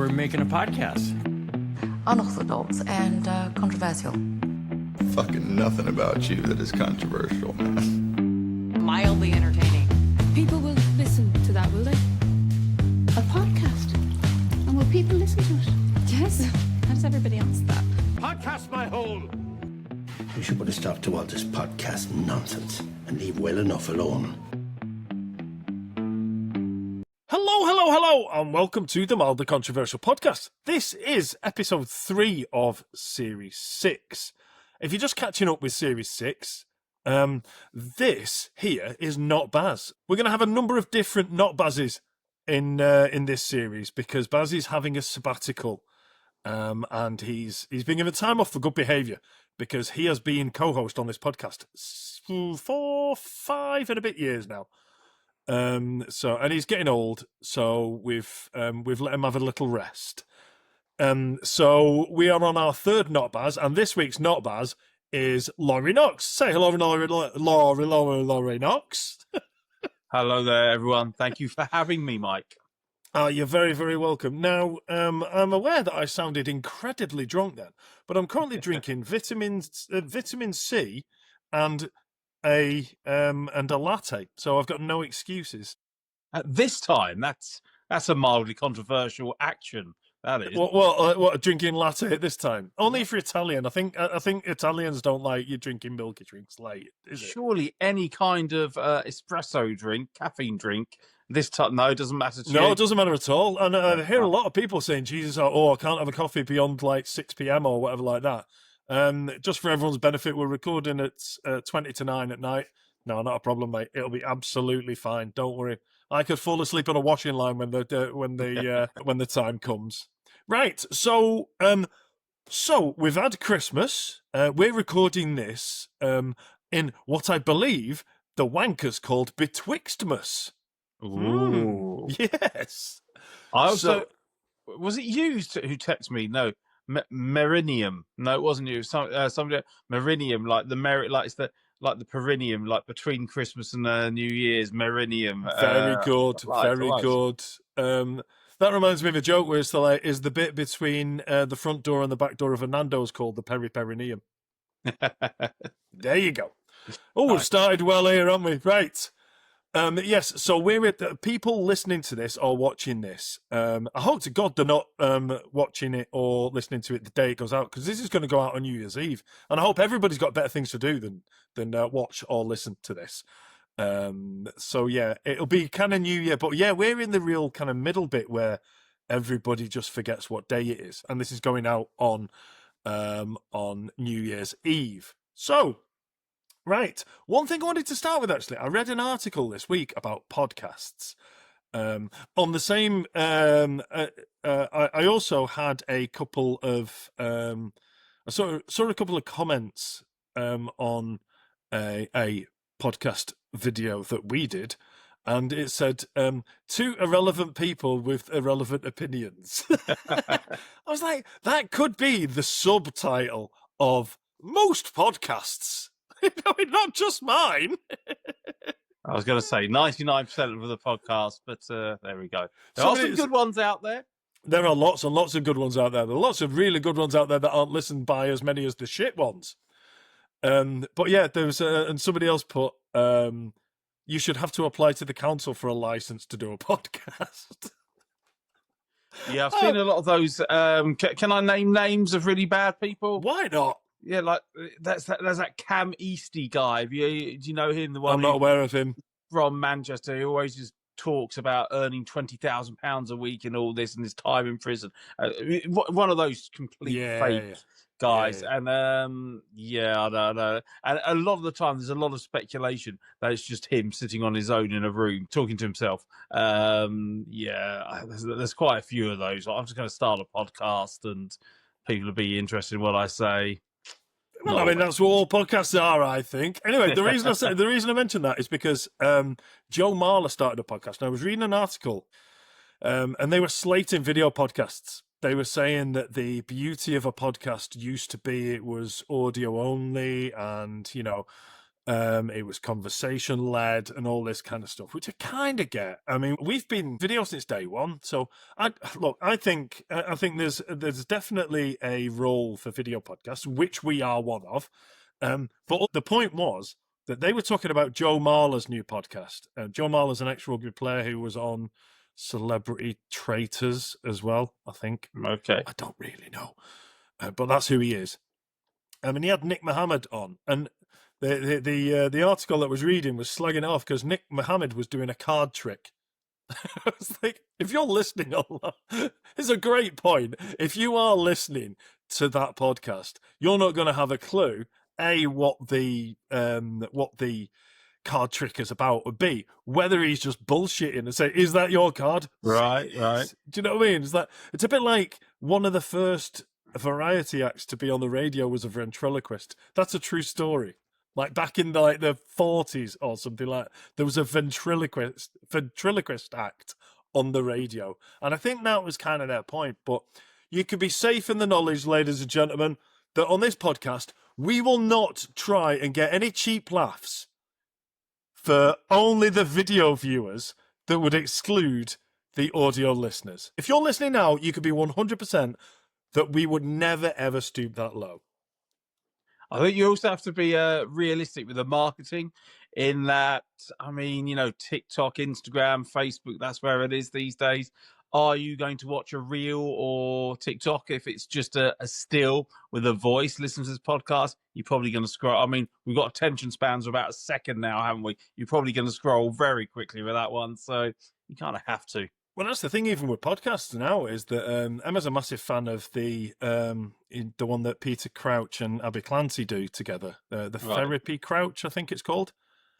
we're making a podcast. Unorthodox and controversial. Fucking nothing about you that is controversial, man. Mildly entertaining. People will listen to that, will they? A podcast. And will people listen to it? Yes. How does everybody answer that? Podcast my hole. We should put a stop to all this podcast nonsense and leave well enough alone. Hello, and welcome to the Mildly Controversial Podcast. This is episode 3 of Series 6. If you're just catching up with Series 6, this here is NotBaz. We're going to have a number of different NotBazes in this series because Baz is having a sabbatical, and he's been given time off for good behaviour because he has been co-host on this podcast for 5 and a bit years now. And he's getting old, so we've let him have a little rest. So we are on our third NotBaz, and this week's NotBaz is Laurie Knox. Say hello, Laurie Knox. Hello there, everyone. Thank you for having me, Mike. You're very, very welcome. Now, I'm aware that I sounded incredibly drunk then, but I'm currently drinking vitamin C and a latte, so I've got no excuses. At this time, that's a mildly controversial action. That is. What drinking latte at this time? Only if you're Italian. I think Italians don't like you drinking milky drinks late. Is it? Surely any kind of espresso drink, caffeine drink. This time, no, it doesn't matter to you. No, it doesn't matter at all. And I hear a lot of people saying, "Jesus, I can't have a coffee beyond like 6 p.m. or whatever like that." Just for everyone's benefit, we're recording at 20 to 9 at night. No, not a problem, mate. It'll be absolutely fine. Don't worry. I could fall asleep on a washing line when the time comes. Right. So we've had Christmas. We're recording this in what I believe the wankers called Betwixtmas. Ooh. Yes. I also was it you who texted me? No. Meridium. No, it wasn't you. Somebody Meridium, like the it's the perineum, like between Christmas and New Year's. Meridium. Very good. Very good. That reminds me of a joke where it's like, is the bit between the front door and the back door of a Nando's called the perineum. There you go. Oh, we've started well here, haven't we? Right. Yes, so we're at people listening to this or watching this. I hope to God they're not watching it or listening to it the day it goes out, because this is going to go out on New Year's Eve, and I hope everybody's got better things to do than watch or listen to this. So yeah, it'll be kind of New Year, but yeah, we're in the real kind of middle bit where everybody just forgets what day it is, and this is going out on New Year's Eve. So. Right. One thing I wanted to start with, actually, I read an article this week about podcasts. On the same, I also had a couple of, I saw a couple of comments on a podcast video that we did, and it said, 2 irrelevant people with irrelevant opinions. I was like, that could be the subtitle of most podcasts. Not just mine. I was going to say 99% of the podcast, but there we go. There are some good ones out there. There are lots and lots of good ones out there. There are lots of really good ones out there that aren't listened by as many as the shit ones. But yeah, there was and somebody else put, you should have to apply to the council for a license to do a podcast. Yeah, I've seen a lot of those. Can I name names of really bad people? Why not? Yeah, like there's that Cam Easty guy. Do you know him? The one I'm not aware of him. From Manchester. He always just talks about earning £20,000 a week and all this and his time in prison. One of those complete fake guys. Yeah. And I don't know. And a lot of the time, there's a lot of speculation that it's just him sitting on his own in a room talking to himself. There's quite a few of those. I'm just going to start a podcast and people will be interested in what I say. Well, I mean, that's what all podcasts are, I think. Anyway, the reason I mentioned that is because Joe Marler started a podcast. And I was reading an article, and they were slating video podcasts. They were saying that the beauty of a podcast used to be it was audio only, and It was conversation led and all this kind of stuff, which I kind of get. I mean, we've been video since day one, so I think there's definitely a role for video podcasts, which we are one of. But the point was that they were talking about Joe Marler's new podcast. Joe Marler's an ex-rugby player who was on Celebrity Traitors as well, I think. Okay. I don't really know, but that's who he is. And he had Nick Mohammed on, and the article that I was reading was slagging it off because Nick Mohammed was doing a card trick. I was like, if you're listening on that, it's a great point. If you are listening to that podcast, you're not going to have a clue, A, what the card trick is about, or B, whether he's just bullshitting and say, is that your card? Right. Do you know what I mean? It's a bit like one of the first variety acts to be on the radio was a ventriloquist. That's a true story. Like back in the 40s or something like that, there was a ventriloquist act on the radio. And I think that was kind of their point. But you can be safe in the knowledge, ladies and gentlemen, that on this podcast, we will not try and get any cheap laughs for only the video viewers that would exclude the audio listeners. If you're listening now, you could be 100% that we would never, ever stoop that low. I think you also have to be realistic with the marketing in that, I mean, TikTok, Instagram, Facebook, that's where it is these days. Are you going to watch a reel or TikTok if it's just a still with a voice, listen to this podcast? You're probably going to scroll. I mean, we've got attention spans of about a second now, haven't we? You're probably going to scroll very quickly with that one. So you kind of have to. Well, that's the thing, even with podcasts now, is that Emma's a massive fan of the one that Peter Crouch and Abby Clancy do together, the Therapy Crouch, I think it's called.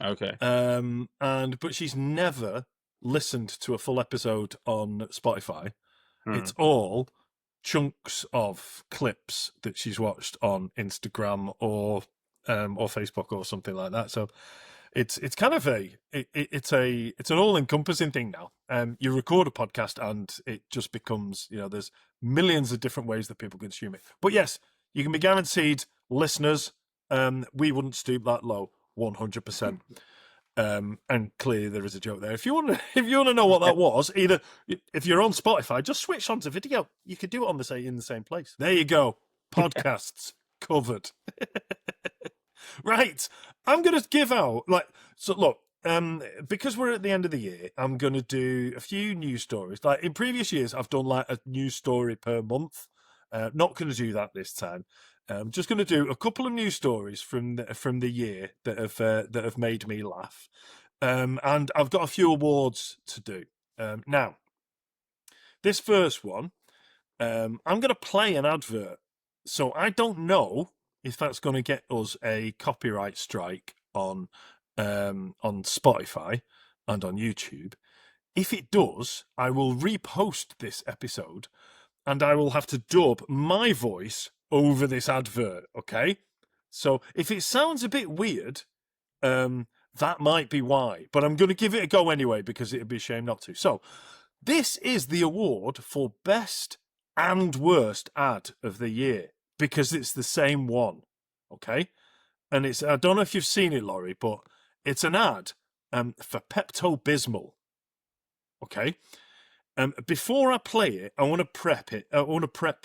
Okay. But she's never listened to a full episode on Spotify. It's all chunks of clips that she's watched on Instagram or Facebook or something like that. So it's kind of it's an all-encompassing thing now. You record a podcast and it just becomes, there's millions of different ways that people consume it. But yes, you can be guaranteed, listeners, we wouldn't stoop that low, 100%. And clearly there is a joke there. If you want to know what that was, either if you're on Spotify, just switch on to video. You could do it in the same place. There you go. Podcasts covered. Right. I'm going to give out look, because we're at the end of the year, I'm going to do a few news stories. Like in previous years, I've done like a news story per month. Not going to do that this time. I'm just going to do a couple of news stories from the year that have made me laugh, and I've got a few awards to do. Now, this first one, I'm going to play an advert, so I don't know if that's going to get us a copyright strike on Spotify and on YouTube. If it does, I will repost this episode, and I will have to dub my voice over this advert, okay? So if it sounds a bit weird, that might be why. But I'm going to give it a go anyway, because it'd be a shame not to. So this is the award for Best and Worst Ad of the Year, because it's the same one, okay? And I don't know if you've seen it, Laurie, but it's an ad for Pepto-Bismol, okay? Before I play it, I want to prep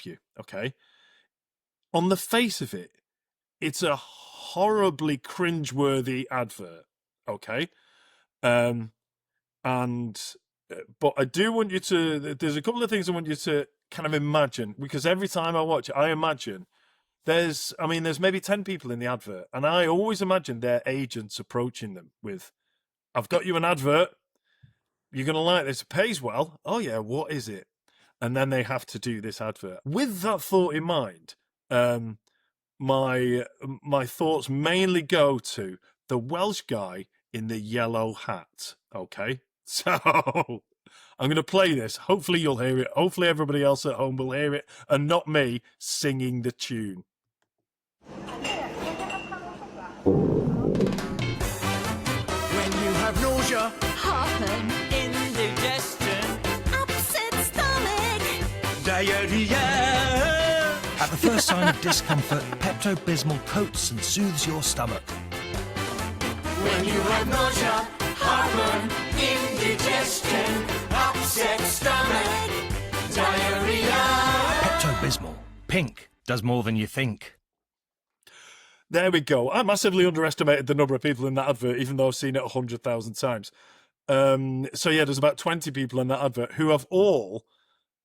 you, okay? On the face of it, it's a horribly cringeworthy advert, okay? But I do want you to, there's a couple of things I want you to kind of imagine, because every time I watch it, I imagine there's maybe 10 people in the advert, and I always imagine their agents approaching them with, I've got you an advert, you're going to like this, it pays well, oh yeah, what is it? And then they have to do this advert. With that thought in mind, my thoughts mainly go to the Welsh guy in the yellow hat, okay? So I'm going to play this. Hopefully you'll hear it. Hopefully everybody else at home will hear it, and not me singing the tune. When you have nausea, Heartburn, indigestion, upset stomach. diarrhea. At the first sign of discomfort, Pepto-Bismol coats and soothes your stomach. When you have nausea, heartburn, indigestion, upset stomach, diarrhea. Pepto-Bismol. Pink does more than you think. There we go. I massively underestimated the number of people in that advert, even though I've seen it 100,000 times. So yeah, there's about 20 people in that advert who have all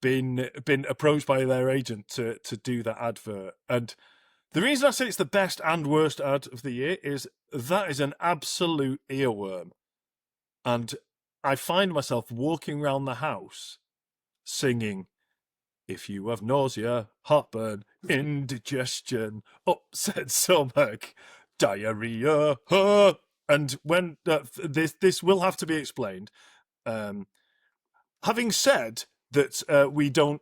been approached by their agent to do that advert. And the reason I say it's the best and worst ad of the year is that is an absolute earworm. And I find myself walking around the house singing, if you have nausea, heartburn, indigestion, upset stomach, diarrhea, and when this will have to be explained. Having said that, we don't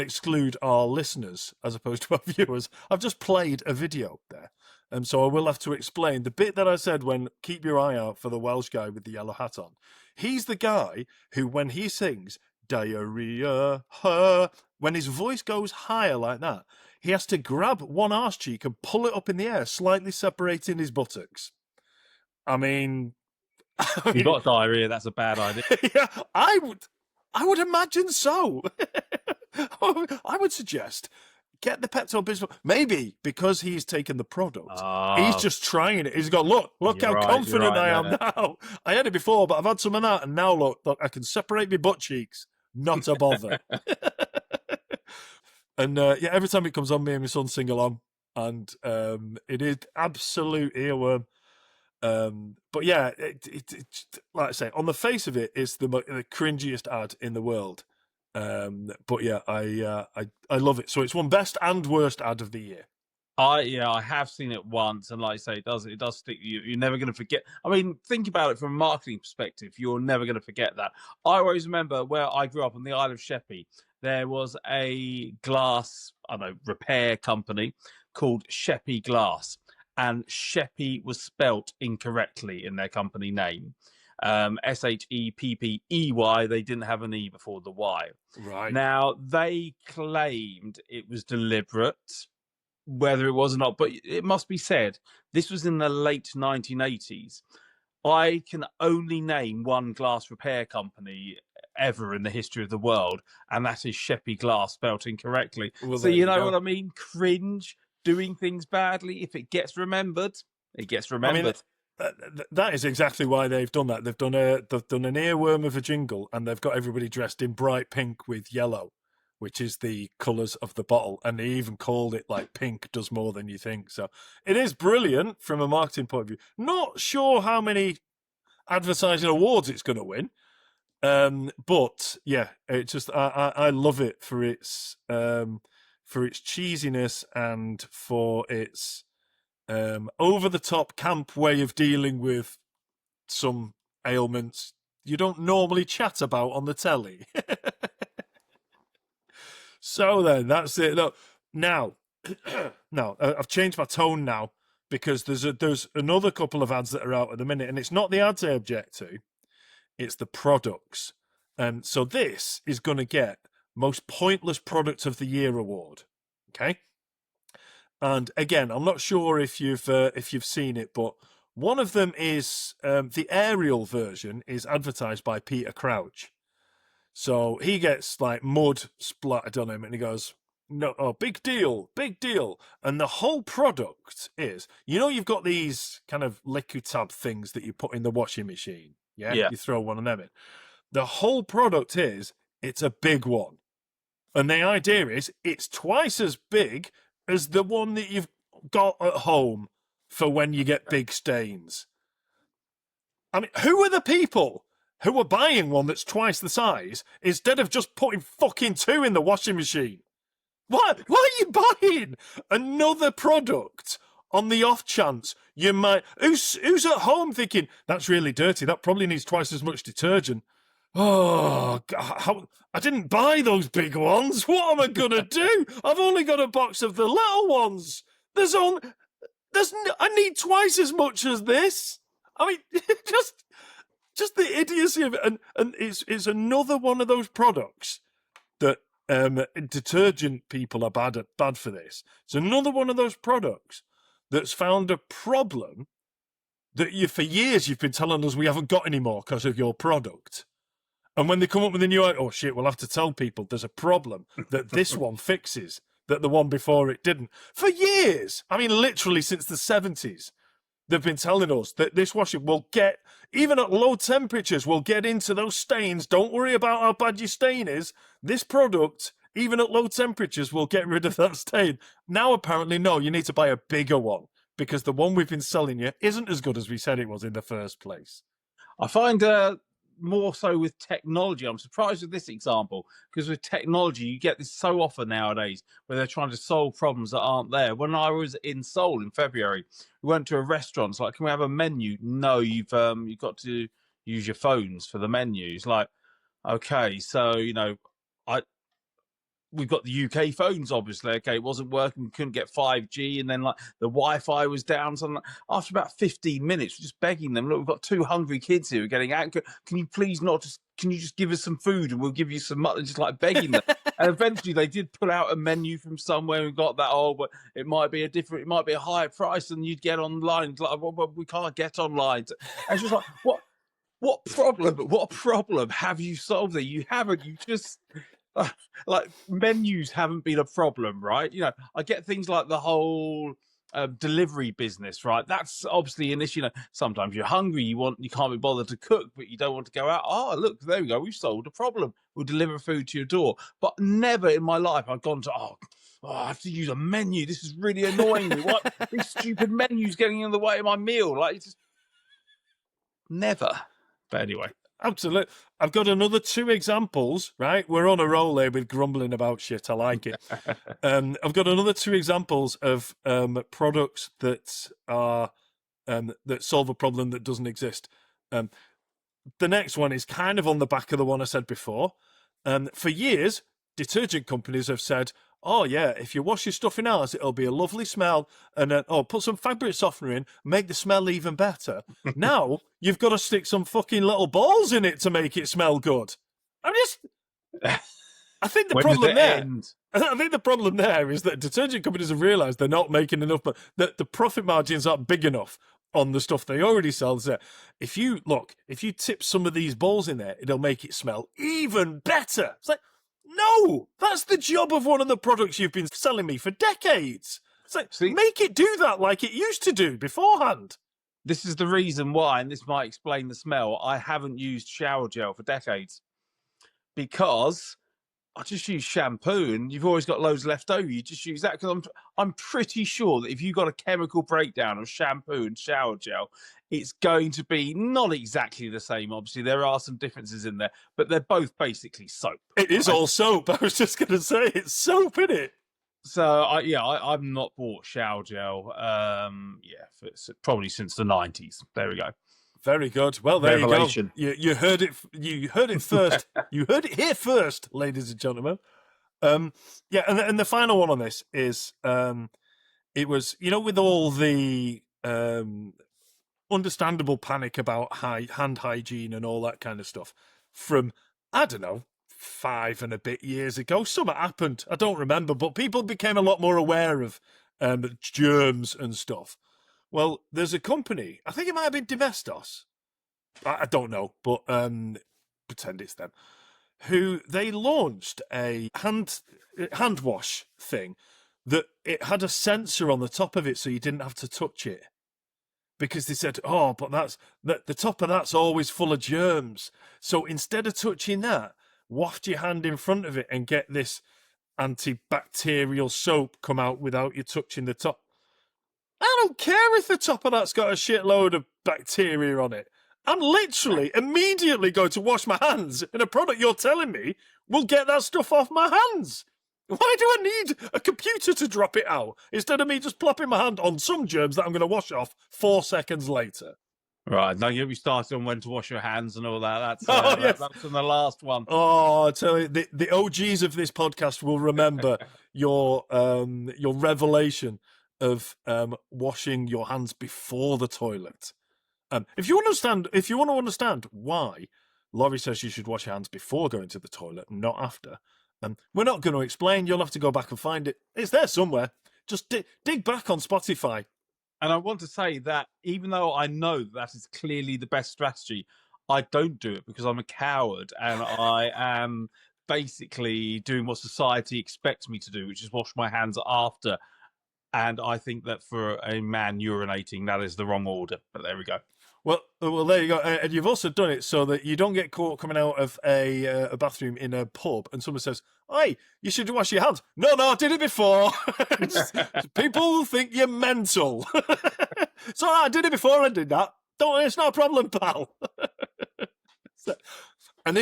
exclude our listeners as opposed to our viewers. I've just played a video there, and so I will have to explain the bit that I said when keep your eye out for the Welsh guy with the yellow hat on. He's the guy who, when he sings diarrhea, when his voice goes higher like that, he has to grab one arse cheek and pull it up in the air, slightly separating his buttocks. I mean, you got diarrhea, that's a bad idea. Yeah, I would imagine so. I would suggest get the Pepto-Bismol. Maybe because he's taken the product, he's just trying it. He's gone, look how confident I am now. I had it before, but I've had some of that, and now look, I can separate my butt cheeks. Not a bother. And yeah, every time it comes on, me and my son sing along, and it is absolute earworm. But yeah, it like I say, on the face of it, it's the cringiest ad in the world. But yeah, I love it. So it's won best and worst ad of the year. I have seen it once, and like I say, it does stick. You're never going to forget. I mean, think about it from a marketing perspective. You're never going to forget that. I always remember where I grew up on the Isle of Sheppey. There was a glass, repair company called Sheppey Glass, and Sheppey was spelt incorrectly in their company name. SHEPPEY. They didn't have an E before the Y. Right. Now, they claimed it was deliberate, whether it was or not, but it must be said, this was in the late 1980s. I can only name one glass repair company ever in the history of the world, and that is Sheppey Glass, spelt incorrectly. Well, so you know what I mean? Cringe, doing things badly. If it gets remembered, it gets remembered. I mean, that is exactly why they've done that. They've done an earworm of a jingle, and they've got everybody dressed in bright pink with yellow, which is the colours of the bottle, and they even called it like pink does more than you think. So it is brilliant from a marketing point of view. Not sure how many advertising awards it's going to win, but yeah, it just I love it for its cheesiness and for its over the top camp way of dealing with some ailments you don't normally chat about on the telly. So then, that's it. Look, now, I've changed my tone now because there's another couple of ads that are out at the minute, and it's not the ads I object to, it's the products. So this is going to get most pointless product of the year award. Okay, and again, I'm not sure if you've seen it, but one of them is the aerial version is advertised by Peter Crouch. So he gets like mud splattered on him and he goes, no, oh, big deal. And the whole product is, you've got these kind of liquid tab things that you put in the washing machine. Yeah. You throw one of them in. The whole product is, it's a big one. And the idea is it's twice as big as the one that you've got at home for when you get big stains. I mean, who are the people who are buying one that's twice the size instead of just putting fucking two in the washing machine? Why are you buying another product on the off chance you might... Who's at home thinking, that's really dirty, that probably needs twice as much detergent? Oh, God, I didn't buy those big ones. What am I going to do? I've only got a box of the little ones. I need twice as much as this. I mean, just the idiocy of it, and it's another one of those products that detergent people are bad for this. It's another one of those products that's found a problem that for years you've been telling us we haven't got any more because of your product. And when they come up with a new, oh shit, we'll have to tell people there's a problem that this one fixes that the one before it didn't. For years, I mean, literally since the 70s, they've been telling us that this washing will get, even at low temperatures, will get into those stains. Don't worry about how bad your stain is. This product, even at low temperatures, will get rid of that stain. Now, apparently, no, you need to buy a bigger one because the one we've been selling you isn't as good as we said it was in the first place. I find more so with technology. I'm surprised with this example because with technology, you get this so often nowadays where they're trying to solve problems that aren't there. When I was in Seoul in February, we went to a restaurant. It's like, can we have a menu? No, you've got to use your phones for the menu. It's like, okay, so we've got the UK phones, obviously. Okay, it wasn't working. We couldn't get 5G, and then like the Wi-Fi was down. So after about 15 minutes, we're just begging them. Look, we've got 2 hungry kids here. We're getting out. Can you please not just? Can you just give us some food and we'll give you some mutton? Just like begging them. And eventually, they did pull out a menu from somewhere and got that. Oh, but it might be it might be a higher price than you'd get online. It's like, well, we can't get online. And it's just like, what? What problem have you solved there? You haven't. You just. Like menus haven't been a problem, right? I get things like the whole delivery business, right? That's obviously an issue. Sometimes you're hungry, you can't be bothered to cook, but you don't want to go out. Oh, look, there we go. We've solved a problem. We'll deliver food to your door. But never in my life I've gone to I have to use a menu. This is really annoying me. What these stupid menus getting in the way of my meal? Like, it's just never. But anyway. Absolutely. I've got another 2 examples, right? We're on a roll here with grumbling about shit. I like it. I've got another 2 examples of products that are that solve a problem that doesn't exist. The next one is kind of on the back of the one I said before. For years, detergent companies have said, oh yeah, if you wash your stuff in ours, it'll be a lovely smell, and put some fabric softener in, make the smell even better. Now you've got to stick some fucking little balls in it to make it smell good. I think the problem there. I think the problem there is that detergent companies have realised they're not making enough, but that the profit margins aren't big enough on the stuff they already sell. So if you tip some of these balls in there, it'll make it smell even better. It's like, no, that's the job of one of the products you've been selling me for decades. It's like, make it do that like it used to do beforehand. This is the reason why, and this might explain the smell, I haven't used shower gel for decades. Because I just use shampoo and you've always got loads left over. You just use that because I'm pretty sure that if you've got a chemical breakdown of shampoo and shower gel, it's going to be not exactly the same. Obviously, there are some differences in there, but they're both basically soap. It is all soap. I was just going to say it's soap, isn't it? So I've not bought shower gel. Probably since the 90s. There we go. Very good. Well, there Revelation. You go. You heard it. You heard it first. You heard it here first, ladies and gentlemen. And the final one on this is it was, with all the understandable panic about hand hygiene and all that kind of stuff from, I don't know, 5 and a bit years ago. Something happened. I don't remember, but people became a lot more aware of germs and stuff. Well, there's a company, I think it might have been Domestos, I don't know, but pretend it's them, who they launched a hand wash thing that it had a sensor on the top of it so you didn't have to touch it. Because they said, but the top of that's always full of germs. So instead of touching that, waft your hand in front of it and get this antibacterial soap come out without you touching the top. I don't care if the top of that's got a shitload of bacteria on it. I'm literally immediately going to wash my hands in a product you're telling me will get that stuff off my hands. Why do I need a computer to drop it out instead of me just plopping my hand on some germs that I'm going to wash off 4 seconds later? Right, now you'll be starting on when to wash your hands and all that. That's from the last one. Oh, I tell you, the OGs of this podcast will remember your revelation of washing your hands before the toilet. If you want to understand why Laurie says you should wash your hands before going to the toilet, not after, we're not going to explain. You'll have to go back and find it. It's there somewhere. Just dig back on Spotify. And I want to say that even though I know that is clearly the best strategy, I don't do it because I'm a coward and I am basically doing what society expects me to do, which is wash my hands after. And I think that for a man urinating, that is the wrong order. But there we go. Well, there you go. And you've also done it so that you don't get caught coming out of a bathroom in a pub and someone says, "Hey, you should wash your hands." No, I did it before. People think you're mental. So I did it before and did that. It's not a problem, pal. And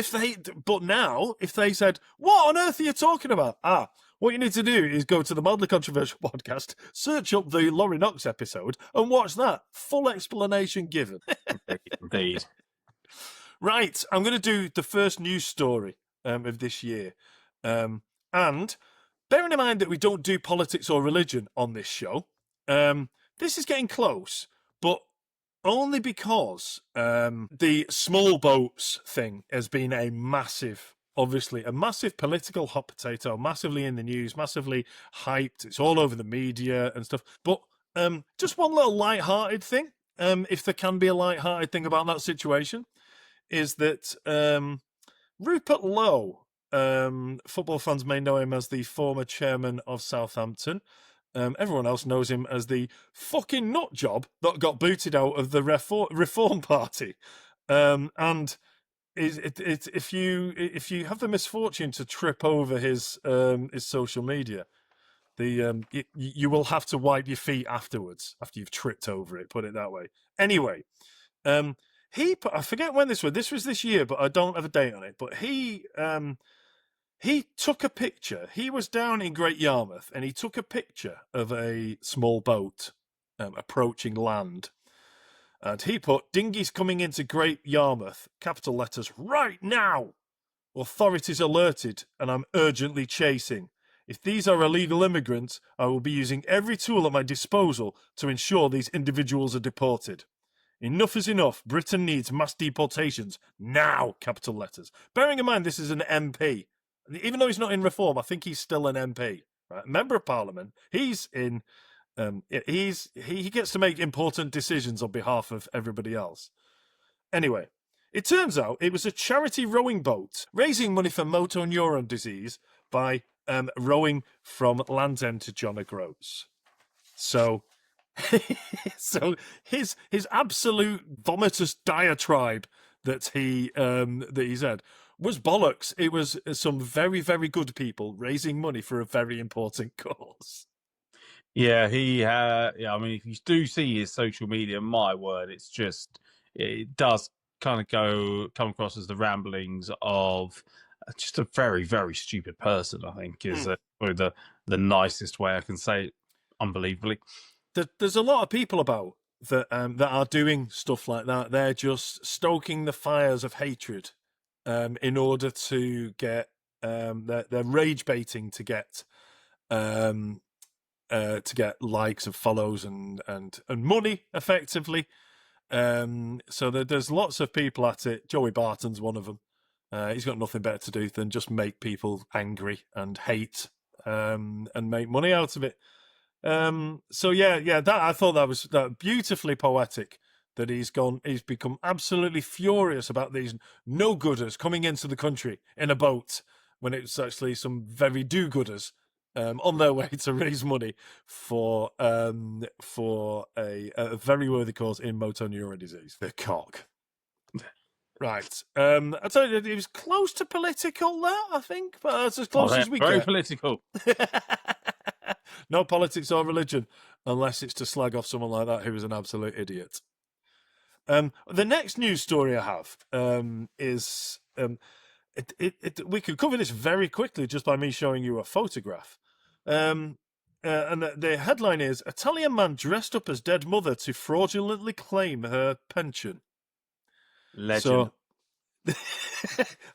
now, if they said, "What on earth are you talking about?" What you need to do is go to the Mildly Controversial podcast, search up the Laurie Knox episode, and watch that. Full explanation given. Indeed. Right, I'm going to do the first news story of this year. And bearing in mind that we don't do politics or religion on this show, this is getting close, but only because the small boats thing has been obviously a massive political hot potato, massively in the news, massively hyped. It's all over the media and stuff. But just one little light-hearted thing, if there can be a light-hearted thing about that situation, is that Rupert Lowe, football fans may know him as the former chairman of Southampton. Everyone else knows him as the fucking nut job that got booted out of the Reform Party. And if you have the misfortune to trip over his social media, you will have to wipe your feet afterwards after you've tripped over it. Put it that way. Anyway, I forget when this was. This was this year, but I don't have a date on it. But he took a picture. He was down in Great Yarmouth, and he took a picture of a small boat approaching land. And he put, "Dinghies coming into Great Yarmouth, capital letters, right now. Authorities alerted, and I'm urgently chasing. If these are illegal immigrants, I will be using every tool at my disposal to ensure these individuals are deported. Enough is enough. Britain needs mass deportations now," capital letters. Bearing in mind this is an MP. Even though he's not in Reform, I think he's still an MP. Right? Member of Parliament. He's in... he gets to make important decisions on behalf of everybody else. Anyway, it turns out it was a charity rowing boat raising money for motor neuron disease by rowing from Land's End to John O'Groats. So his absolute vomitous diatribe that he said was bollocks. It was some very, very good people raising money for a very important cause. Yeah, I mean, if you do see his social media, my word, it does kind of come across as the ramblings of just a very, very stupid person, I think, is probably the nicest way I can say it, unbelievably. There's a lot of people about that are doing stuff like that. They're just stoking the fires of hatred in order to get they're rage baiting to get likes and follows and money effectively. So there's lots of people at it. Joey Barton's one of them. He's got nothing better to do than just make people angry and hate and make money out of it. So yeah, that I thought that was beautifully poetic. That he's become absolutely furious about these no-gooders coming into the country in a boat when it's actually some very do-gooders on their way to raise money for a very worthy cause in motor neuron disease. The cock. Right. I tell you, it was close to political there, I think, but that's as close as we get. Very political. No politics or religion, unless it's to slag off someone like that who is an absolute idiot. The next news story I have is we could cover this very quickly just by me showing you a photograph. And the headline is, "Italian man dressed up as dead mother to fraudulently claim her pension." Legend. So,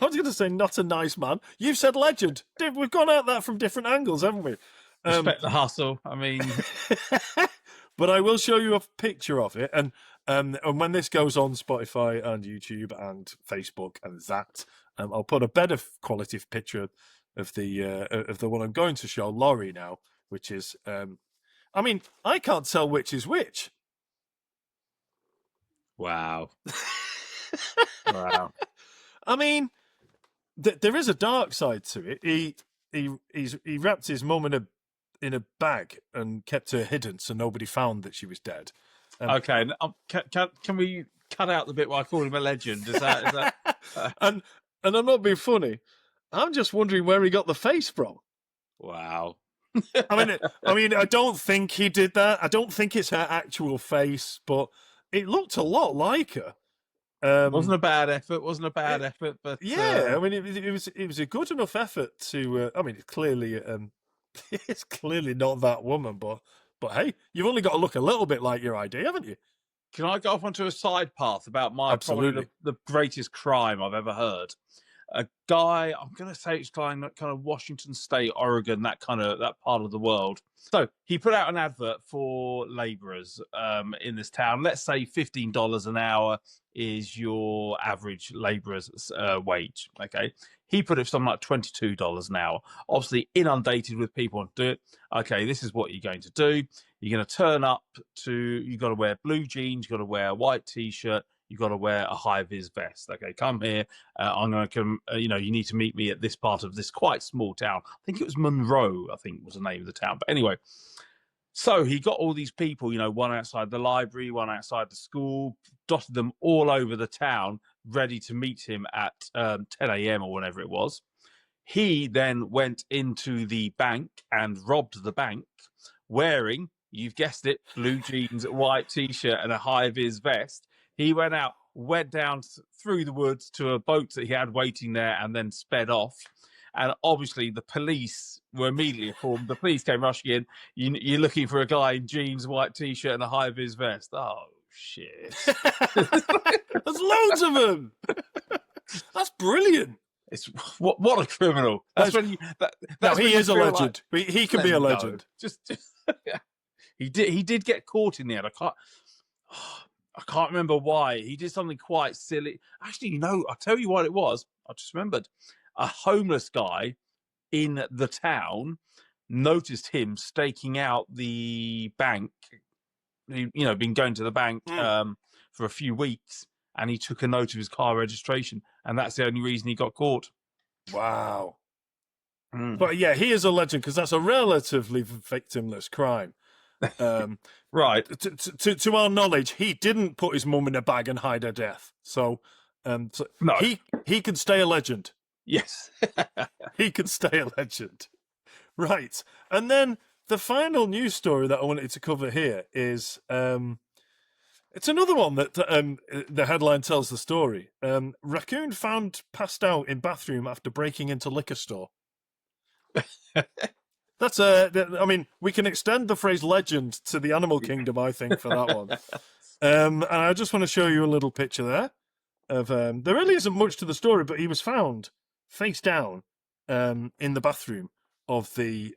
I was going to say not a nice man. You've said legend. We've gone at that from different angles, haven't we? Respect the hustle. I mean... But I will show you a picture of it, and when this goes on Spotify and YouTube and Facebook and that, I'll put a better quality picture of the one I'm going to show Laurie now, which is I mean, I can't tell which is which. Wow. Wow. I mean, there is a dark side to it. He wrapped his mum in a bag and kept her hidden so nobody found that she was dead. Okay, can we cut out the bit where I call him a legend? Is that and I'm not being funny. I'm just wondering where he got the face from. Wow. I mean, I don't think he did that. I don't think it's her actual face, but it looked a lot like her. Wasn't a bad effort. But yeah, I mean, it was a good enough effort to. I mean, it's clearly it's clearly not that woman, but hey, you've only got to look a little bit like your ID, haven't you? Can I go off onto a side path about Absolutely. probably the greatest crime I've ever heard? A guy, I'm going to say it's kind of Washington State, Oregon, that part of the world. So he put out an advert for labourers in this town. Let's say $15 an hour is your average labourer's wage. Okay, he put it something like $22 an hour. Obviously inundated with people want to do it. Okay, this is what you're going to do. You're going to turn up to. You got to wear blue jeans. You got to wear a white t-shirt. You've got to wear a high-vis vest. Okay, come here. I'm going to come. You need to meet me at this part of this quite small town. I think it was Monroe, I think was the name of the town. But anyway, so he got all these people, one outside the library, one outside the school, dotted them all over the town, ready to meet him at 10 a.m. or whenever it was. He then went into the bank and robbed the bank wearing, you've guessed it, blue jeans, a white t-shirt and a high-vis vest. He went down through the woods to a boat that he had waiting there and then sped off. And obviously the police were immediately informed. The police came rushing in. You're looking for a guy in jeans, white t-shirt and a high-vis vest. Oh, shit. There's loads of them. That's brilliant. It's what a criminal. That's when you. That's he is a legend. He can be a legend. Just he did get caught in the end. I can't remember why. He did something quite silly. Actually, I'll tell you what it was. I just remembered. A homeless guy in the town noticed him staking out the bank. Been going to the bank for a few weeks, and he took a note of his car registration, and that's the only reason he got caught. Wow. But yeah, he is a legend because that's a relatively victimless crime. Right. To our knowledge, he didn't put his mum in a bag and hide her death. So no. he can stay a legend. Yes. He can stay a legend. Right. And then the final news story that I wanted to cover here is it's another one that the headline tells the story. Raccoon found passed out in bathroom after breaking into liquor store. That's I mean, we can extend the phrase legend to the animal kingdom, I think, for that one. And I just want to show you a little picture there of there really isn't much to the story, but he was found face down in the bathroom of the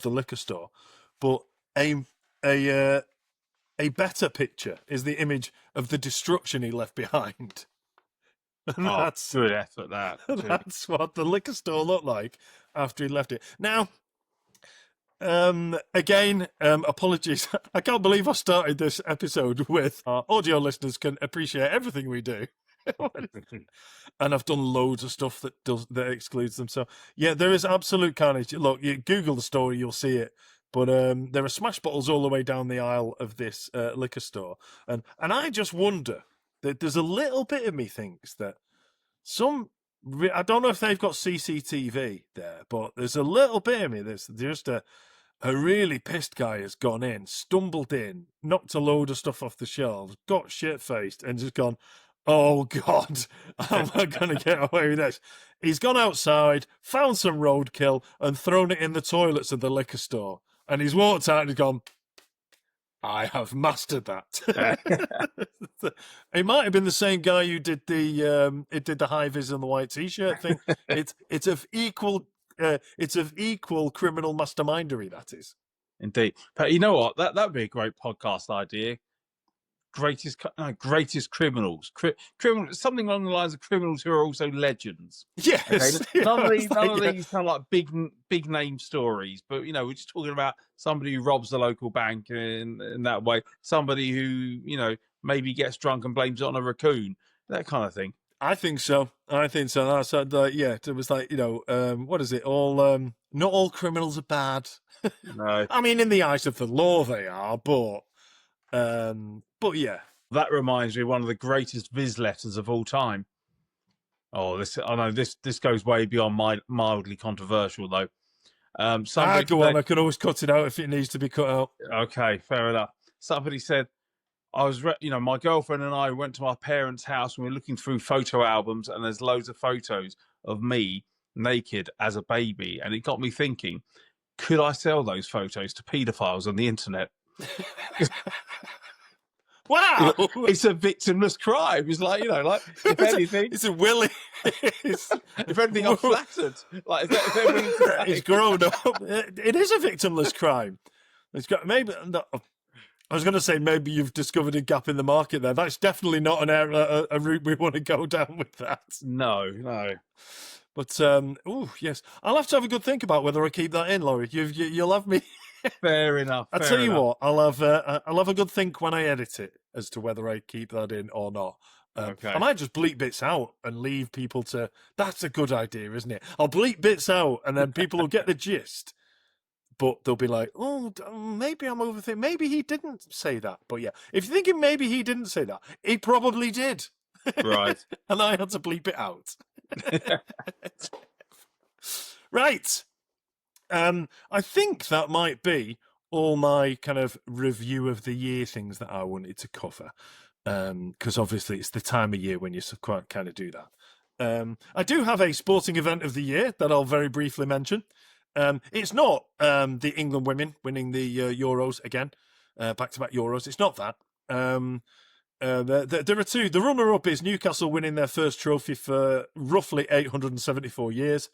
liquor store. But a better picture is the image of the destruction he left behind. And that's good effort. That's what the liquor store looked like after he left it. Now, again, apologies. I can't believe I started this episode with our audio listeners can appreciate everything we do. And I've done loads of stuff that excludes them. So yeah, there is absolute carnage. Look, you Google the story, you'll see it. But there are smash bottles all the way down the aisle of this liquor store, and I just wonder that there's a little bit of me thinks that I don't know if they've got CCTV there, but there's a little bit of me that's just a really pissed guy has gone in, stumbled in, knocked a load of stuff off the shelves, got shit-faced, and just gone, oh, God, how am I going to get away with this? He's gone outside, found some roadkill, and thrown it in the toilets of the liquor store. And he's walked out and he's gone, I have mastered that. It might have been the same guy who did the high vis and the white t-shirt thing. It's of equal criminal mastermindery, that is. Indeed. But you know what? That would be a great podcast idea. greatest criminals. Criminals, something along the lines of criminals who are also legends. Yes. Okay? None of these sound like big name stories, but we're just talking about somebody who robs the local bank in that way. Somebody who maybe gets drunk and blames it on a raccoon. That kind of thing. I think so. That's it was like, what is it? All not all criminals are bad. No. I mean, in the eyes of the law they are, but yeah. That reminds me of one of the greatest Viz letters of all time. Oh, I know this goes way beyond mildly controversial though. Go on, I can always cut it out if it needs to be cut out. Okay, fair enough. Somebody said, my girlfriend and I went to my parents' house and we were looking through photo albums, and there's loads of photos of me naked as a baby, and it got me thinking, could I sell those photos to paedophiles on the internet? Wow, it's a victimless crime. It's like if anything, it's a willing. If anything, I'm flattered. Like if everything, he's grown up. It is a victimless crime. It's got maybe. I was going to say maybe you've discovered a gap in the market there. That's definitely not a route we want to go down with that. No. But yes, I'll have to have a good think about whether I keep that in, Laurie. You'll have me. Fair enough. I'll tell you what. I'll have a good think when I edit it as to whether I keep that in or not. Okay. I might just bleep bits out and leave people to. That's a good idea, isn't it? I'll bleep bits out and then people will get the gist. But they'll be like, oh, maybe I'm overthinking. Maybe he didn't say that. But yeah, if you're thinking maybe he didn't say that, he probably did. Right. And I had to bleep it out. Right. I think that might be all my kind of review of the year things that I wanted to cover. Because obviously it's the time of year when you quite kind of do that. I do have a sporting event of the year that I'll very briefly mention. It's not the England women winning the Euros again, back-to-back Euros. It's not that. There are two. The runner-up is Newcastle winning their first trophy for roughly 874 years,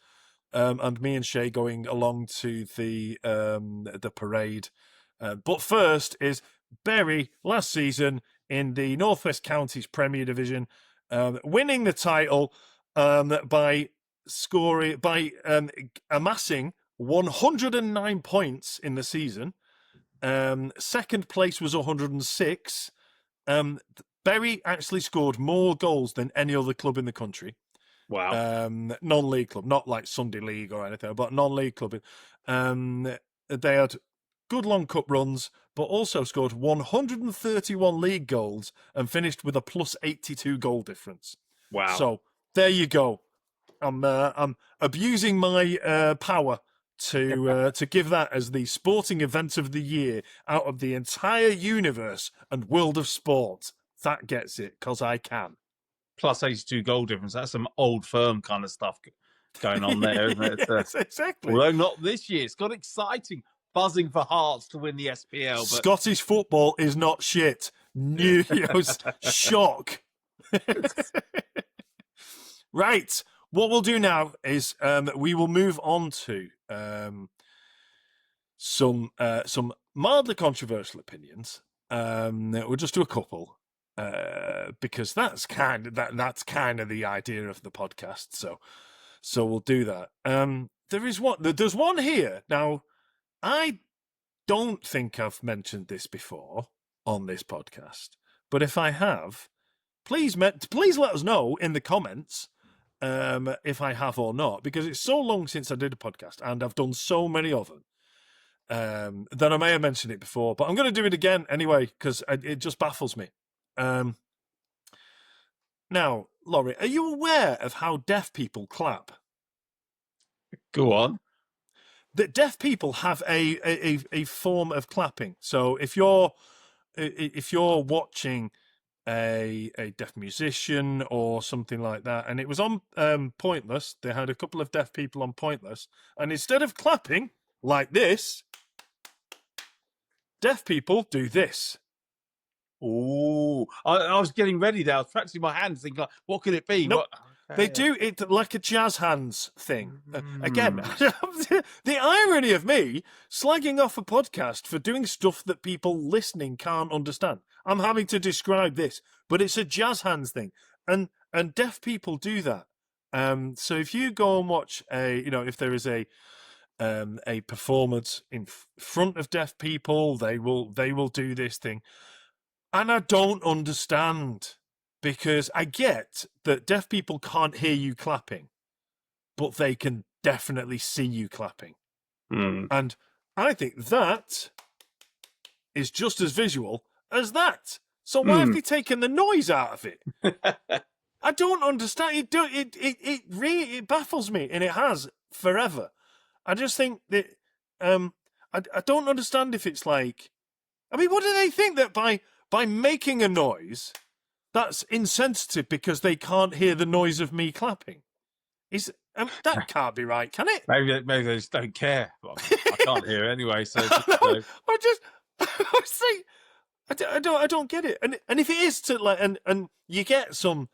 and me and Shay going along to the parade. But first is Bury last season in the North West Counties Premier Division, winning the title by amassing 109 points in the season. Second place was 106. Bury actually scored more goals than any other club in the country. Wow. Non-league club, not like Sunday League or anything, but non-league club. They had good long cup runs, but also scored 131 league goals and finished with a plus 82 goal difference. Wow. So there you go. I'm abusing my power to give that as the sporting event of the year out of the entire universe and world of sport. That gets it, because I can. Plus 82 goal difference. That's some old firm kind of stuff going on there, isn't it? Yes, exactly. Although not this year. It's got exciting, buzzing for Hearts to win the SPL. But Scottish football is not shit. Shock. Right. What we'll do now is we will move on to some mildly controversial opinions. We'll just do a couple because that's kind of the idea of the podcast. So we'll do that. There's one here now. I don't think I've mentioned this before on this podcast, but if I have, please let us know in the comments. If I have or not, because it's so long since I did a podcast and I've done so many of them that I may have mentioned it before, but I'm going to do it again anyway because it just baffles me. Now, Laurie, are you aware of how deaf people clap? Go on. That deaf people have a form of clapping. So if you're watching a deaf musician or something like that, and it was on Pointless. They had a couple of deaf people on Pointless, and instead of clapping like this, deaf people do this. Oh, I was getting ready there. I was practicing my hands, thinking, like, what could it be? Nope. They do it like a jazz hands thing. Again, the irony of me slagging off a podcast for doing stuff that people listening can't understand. I'm having to describe this, but it's a jazz hands thing, and deaf people do that. So if you go and watch if there is a performance in front of deaf people, they will do this thing, and I don't understand. Because I get that deaf people can't hear you clapping, but they can definitely see you clapping. And I think that is just as visual as that. So why have they taken the noise out of it? I don't understand. It really baffles me, and it has forever. I just think that I don't understand if it's like, I mean, what do they think that by making a noise that's insensitive because they can't hear the noise of me clapping? That can't be right, can it? Maybe they just don't care. Well, I can't hear anyway, so. I was like, I don't get it. And if it is to like, and you get some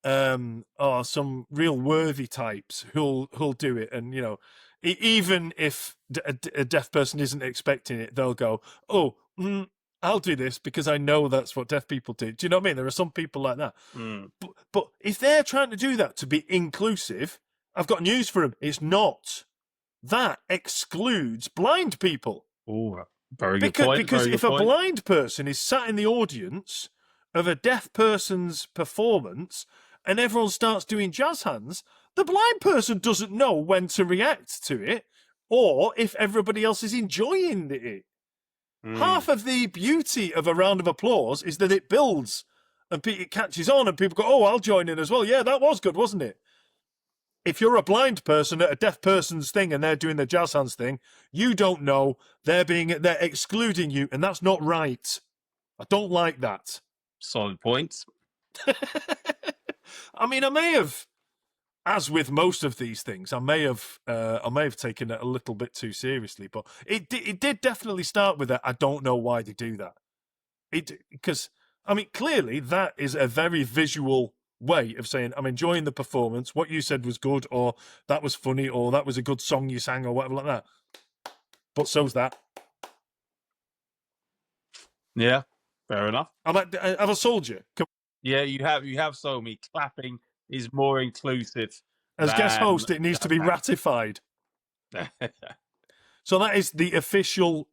real worthy types who'll do it, and even if a deaf person isn't expecting it, they'll go, I'll do this because I know that's what deaf people do. Do you know what I mean? There are some people like that. But if they're trying to do that to be inclusive, I've got news for them. It's not. That excludes blind people. Oh, very good point. Because if a blind person is sat in the audience of a deaf person's performance and everyone starts doing jazz hands, the blind person doesn't know when to react to it or if everybody else is enjoying it. Half of the beauty of a round of applause is that it builds and it catches on and people go, oh, I'll join in as well. Yeah, that was good, wasn't it? If you're a blind person at a deaf person's thing and they're doing the jazz hands thing, you don't know. They're excluding you, and that's not right. I don't like that. Solid points. I mean, I may have, as with most of these things, I may have taken it a little bit too seriously, but it did definitely start with that. I don't know why they do that. Because I mean, clearly that is a very visual way of saying I'm enjoying the performance. What you said was good, or that was funny, or that was a good song you sang, or whatever like that. But so's that. Yeah, fair enough. Have I sold you? Yeah, you have sold me. Clapping is more inclusive. As guest host, it needs to be ratified. So that is the official.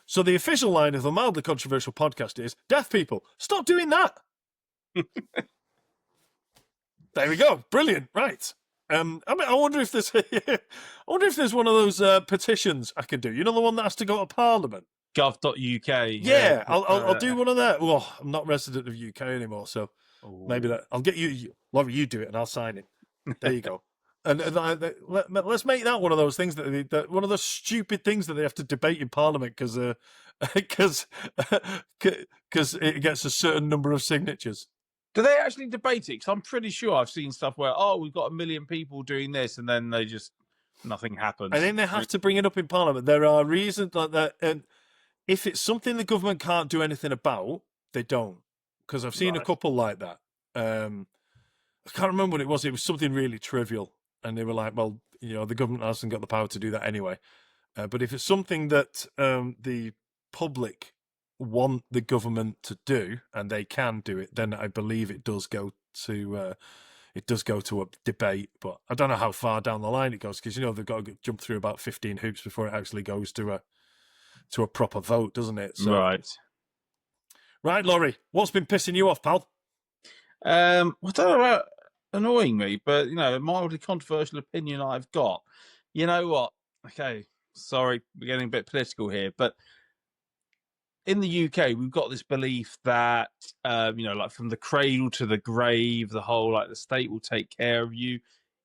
So the official line of the Mildly Controversial podcast is: deaf people, stop doing that. There we go. Brilliant. Right. I mean, I wonder if there's one of those petitions I can do. You know, the one that has to go to Parliament. Gov.uk. Yeah, I'll do one of that. Well, I'm not resident of UK anymore, so maybe I'll get you, Laurie. You do it, and I'll sign it. There you go. And let's make that one of those things that one of those stupid things that they have to debate in Parliament because it gets a certain number of signatures. Do they actually debate it? Because I'm pretty sure I've seen stuff where, we've got 1 million people doing this, and then nothing happens. I think they have to bring it up in Parliament. There are reasons like that, and if it's something the government can't do anything about, they don't. Because I've seen a couple like that. I can't remember what it was. It was something really trivial, and they were like, "Well, the government hasn't got the power to do that anyway." But if it's something that the public want the government to do and they can do it, then I believe it does go to a debate. But I don't know how far down the line it goes because they've got to jump through about 15 hoops before it actually goes to a proper vote, doesn't it? So, right, Laurie, what's been pissing you off, pal? I don't know about annoying me, but a mildly controversial opinion I've got. You know what? Okay, sorry, we're getting a bit political here, but in the UK, we've got this belief that, like from the cradle to the grave, the whole, like, the state will take care of you.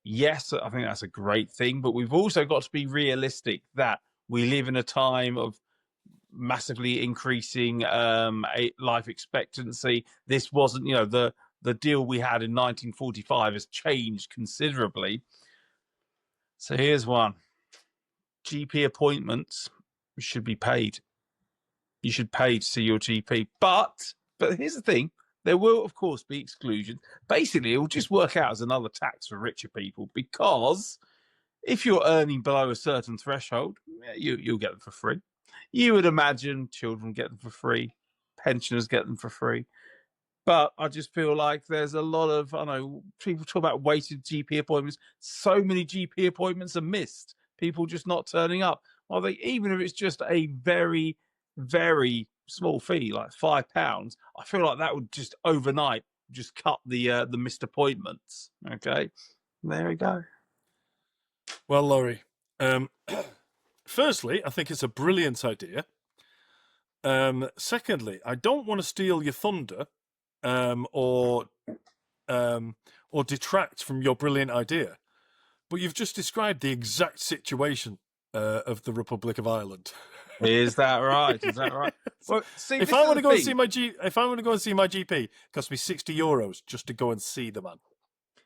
Yes, I think that's a great thing, but we've also got to be realistic that we live in a time of massively increasing life expectancy. This wasn't, the deal we had in 1945 has changed considerably. So here's one. GP appointments should be paid. You should pay to see your GP. But here's the thing. There will, of course, be exclusions. Basically, it will just work out as another tax for richer people because if you're earning below a certain threshold, you'll get them for free. You would imagine children get them for free, pensioners get them for free. But I just feel like there's a lot of, I know, people talk about weighted GP appointments. So many GP appointments are missed. People just not turning up. Well, even if it's just a very, very small fee, like £5, I feel like that would just overnight just cut the missed appointments. Okay, there we go. Well, Laurie, firstly, I think it's a brilliant idea. Secondly, I don't want to steal your thunder or detract from your brilliant idea, but you've just described the exact situation of the Republic of Ireland. Is that right? Is that right? Well, see, if I want to go and see my GP, it costs me €60 just to go and see the man.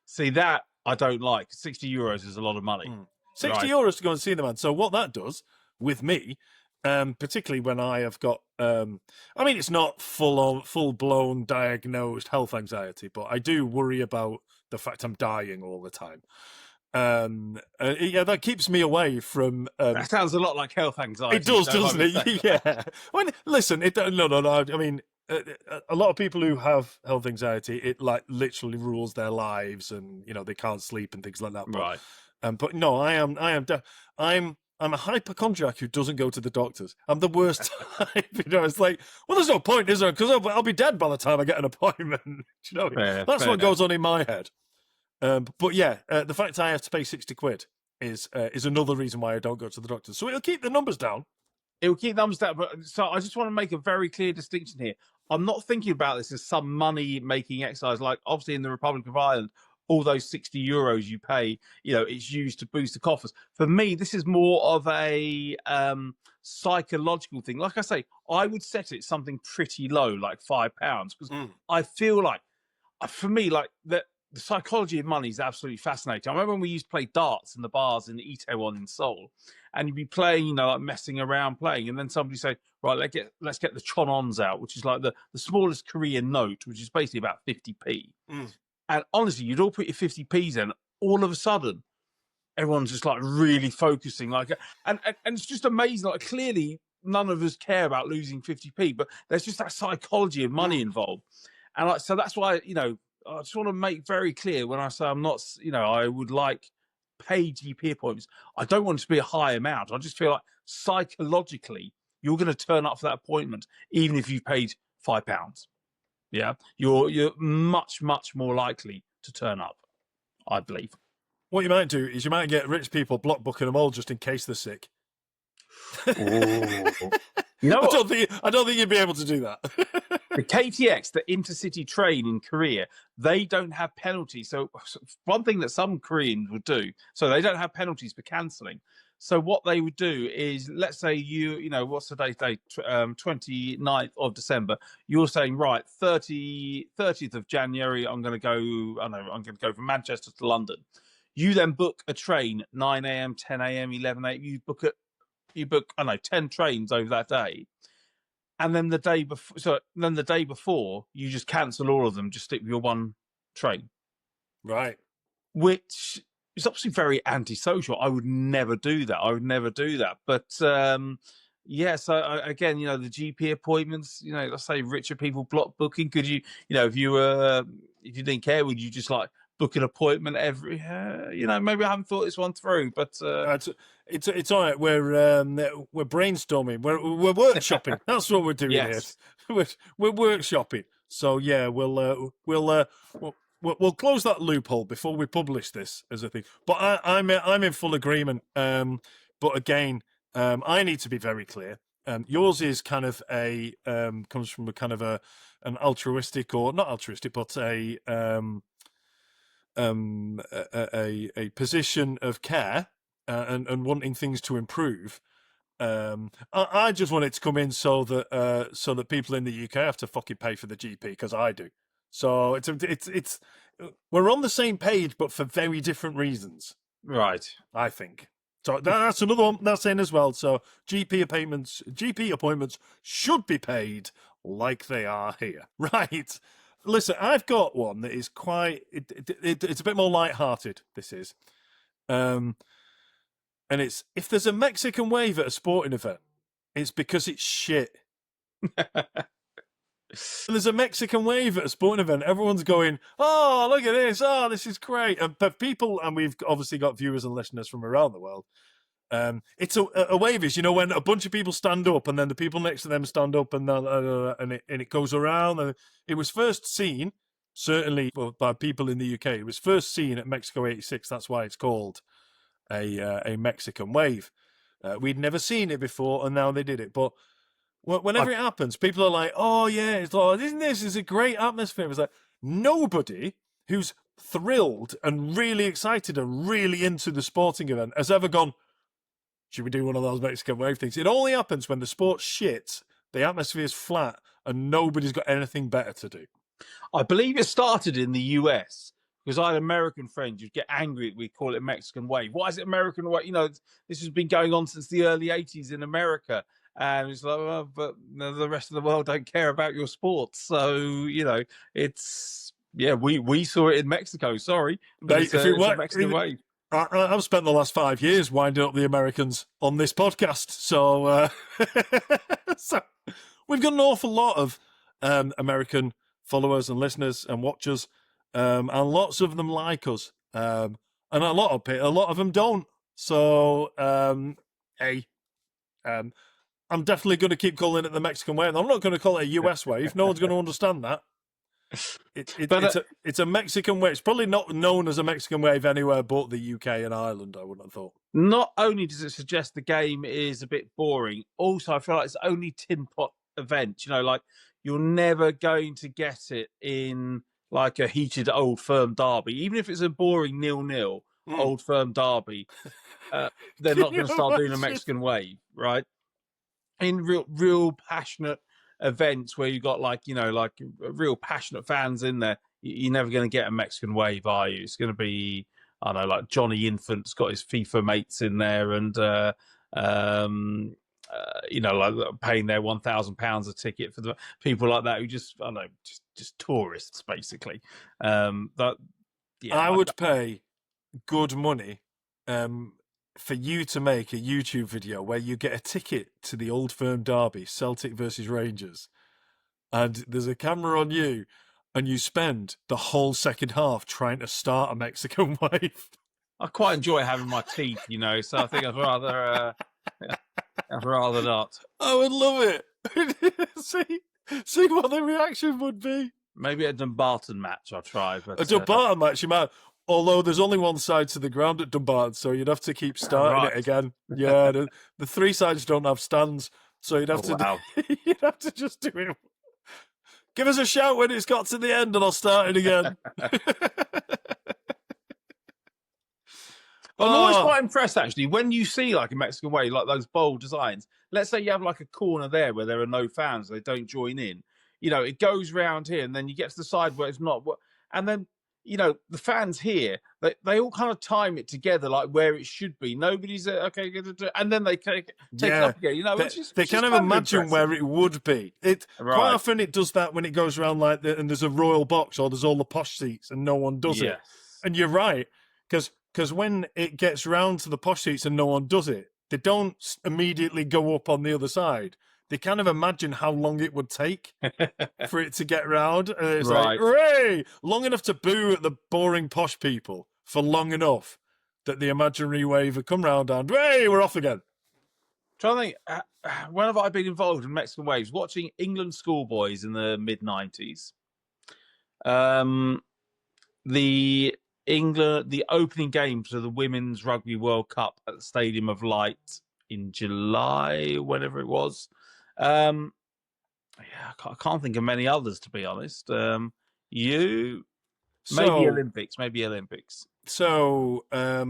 See, that I don't like. €60 is a lot of money. €60 to go and see the man. So what that does with me, particularly when I have got, I mean, it's not full blown diagnosed health anxiety, but I do worry about the fact I'm dying all the time. Yeah, that keeps me away from. That sounds a lot like health anxiety. It does, doesn't it? Yeah. I mean, listen, no. I mean, a lot of people who have health anxiety, it like literally rules their lives, and they can't sleep and things like that. But, right. But no, I'm a hypochondriac who doesn't go to the doctors. I'm the worst type. It's like, well, there's no point, is there? Because I'll be dead by the time I get an appointment. That's what goes on in my head. But yeah, the fact I have to pay £60 is another reason why I don't go to the doctors. So it'll keep the numbers down. It will keep the numbers down. But so I just want to make a very clear distinction here. I'm not thinking about this as some money-making exercise. Like obviously in the Republic of Ireland, all those €60 you pay, it's used to boost the coffers. For me, this is more of a psychological thing. Like I say, I would set it something pretty low, like £5, because I feel like, for me, like that. The psychology of money is absolutely fascinating. I remember when we used to play darts in the bars in Itaewon in Seoul, and you'd be playing, like messing around playing, and then somebody say, right, let's get the chonons out, which is like the smallest Korean note, which is basically about 50p. And honestly, you'd all put your 50p's in, all of a sudden, everyone's just like really focusing, and it's just amazing. Like clearly, none of us care about losing 50p, but there's just that psychology of money involved, and so that's why I just want to make very clear when I say I'm not, I would like paid GP appointments. I don't want it to be a high amount. I just feel like psychologically you're going to turn up for that appointment, even if you've paid £5. Yeah, you're much, much more likely to turn up, I believe. What you might do is you might get rich people block booking them all just in case they're sick. I don't think you'd be able to do that. The KTX, the intercity train in Korea, they don't have penalties. So one thing that some Koreans would do, so they don't have penalties for cancelling. So what they would do is, let's say what's the date? 29th of December. You're saying, right, 30th of January, I'm going to go from Manchester to London. You then book a train, 9 a.m., 10 a.m., 11 a.m. You book 10 trains over that day. And then the day before, you just cancel all of them, just stick with your one train. Right. Which is obviously very antisocial. I would never do that. But yeah, so again, the GP appointments, let's say richer people block booking. Could you, if you didn't care, would you just like book an appointment every, maybe I haven't thought this one through, but it's all right. We're brainstorming. We're workshopping. That's what we're doing here. We're workshopping. So yeah, we'll close that loophole before we publish this as a thing. But I'm in full agreement. But again, I need to be very clear. Yours is kind of comes from a kind of an altruistic, or not altruistic, but a position of care and wanting things to improve. I just want it to come in so that people in the UK have to fucking pay for the GP, because I do. So it's we're on the same page, but for very different reasons. Right. I think. So that's another one that's in as well. So GP appointments should be paid like they are here. Right. listen, I've got one that is quite. It's a bit more light-hearted. This is, and it's if there's a Mexican wave at a sporting event, it's because it's shit. There's a Mexican wave at a sporting event. Everyone's going, "Oh, look at this! Oh, this is great!" But people, and we've obviously got viewers and listeners from around the world. It's a wave is, when a bunch of people stand up and then the people next to them stand up and it goes around. And it was first seen, certainly by people in the UK. It was first seen at Mexico '86. That's why it's called a Mexican wave. We'd never seen it before, and now they did it. But whenever it happens, people are like, "Oh yeah, it's like, isn't this is a great atmosphere?" It's like nobody who's thrilled and really excited and really into the sporting event has ever gone, should we do one of those Mexican wave things? It only happens when the sport's shit, the atmosphere's flat, and nobody's got anything better to do. I believe it started in the US because I had American friends who'd get angry. We call it Mexican wave. Why is it American wave? This has been going on since the early 80s in America. And it's like, well, but the rest of the world don't care about your sports. So, it's, we saw it in Mexico. Sorry. But it's a Mexican wave. I've spent the last 5 years winding up the Americans on this podcast. So, so we've got an awful lot of American followers and listeners and watchers, and lots of them like us. And a lot of them don't. So, I'm definitely going to keep calling it the Mexican wave. I'm not going to call it a US wave. No one's going to understand that. It's a Mexican wave. It's probably not known as a Mexican wave anywhere but the UK and Ireland, I wouldn't have thought. Not only does it suggest the game is a bit boring, also I feel like it's only tin pot events. Like you're never going to get it in like a heated Old Firm derby. Even if it's a boring 0-0 Old Firm derby, they're not going to start doing a Mexican wave, right? In real passionate events where you got like real passionate fans in there, you're never going to get a Mexican wave, are you? It's going to be, I don't know, like Johnny Infant's got his FIFA mates in there and like paying their £1,000 a ticket for the people like that who just, I don't know, just tourists basically. I would pay good money for you to make a YouTube video where you get a ticket to the Old Firm derby, Celtic versus Rangers, and there's a camera on you, and you spend the whole second half trying to start a Mexican wave. I quite enjoy having my teeth, so I think I'd rather not. I would love it. See what the reaction would be. Maybe a Dumbarton match I'll try. But, a Dumbarton match, you might. Although there's only one side to the ground at Dumbarton, so you'd have to keep starting it again. Yeah, the three sides don't have stands, so you'd have you'd have to just do it. Give us a shout when it's got to the end, and I'll start it again. I'm always quite impressed, actually, when you see like a Mexican wave, like those bold designs. Let's say you have like a corner there where there are no fans, they don't join in. It goes round here, and then you get to the side where it's not, and then. The fans here, they all kind of time it together like where it should be. Nobody's okay, and then they take it up again. They kind of imagine where it would be. Quite often it does that when it goes around and there's a royal box or there's all the posh seats and no one does it. And you're right, because when it gets round to the posh seats and no one does it, they don't immediately go up on the other side. They kind of imagine how long it would take for it to get round. And it's like, hooray! Long enough to boo at the boring posh people for long enough that the imaginary wave would come round and, hey, we're off again. Trying to think, when have I been involved in Mexican waves? Watching England schoolboys in the mid-90s. The opening games of the Women's Rugby World Cup at the Stadium of Light in July, whenever it was. I can't think of many others, to be honest. Maybe Olympics. So, I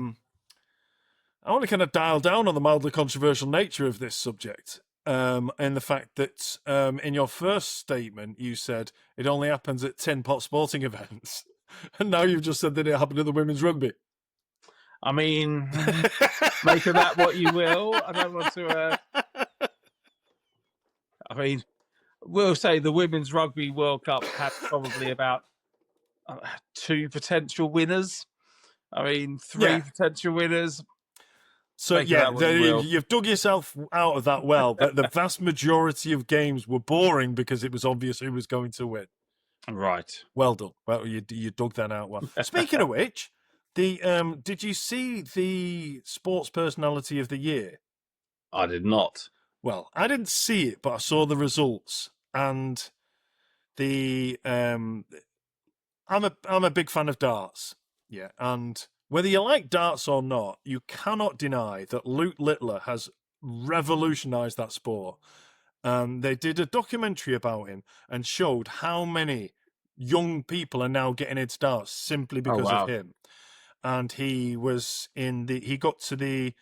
want to kind of dial down on the mildly controversial nature of this subject, and the fact that in your first statement you said it only happens at tin pot sporting events, and now you've just said that it happened at the women's rugby. I mean, make of that what you will. I don't want to. we'll say the Women's Rugby World Cup had probably about 2 potential winners. I mean, 3 potential winners. So Make of that what you will. you've dug yourself out of that well. But the vast majority of games were boring because it was obvious who was going to win. Right. Well done. Well, you dug that out well. Speaking of which, did you see the Sports Personality of the Year? I did not. Well, I didn't see it, but I saw the results, and I'm a big fan of darts. Yeah, and whether you like darts or not, you cannot deny that Luke Littler has revolutionised that sport. They did a documentary about him and showed how many young people are now getting into darts simply because of him. And he got to the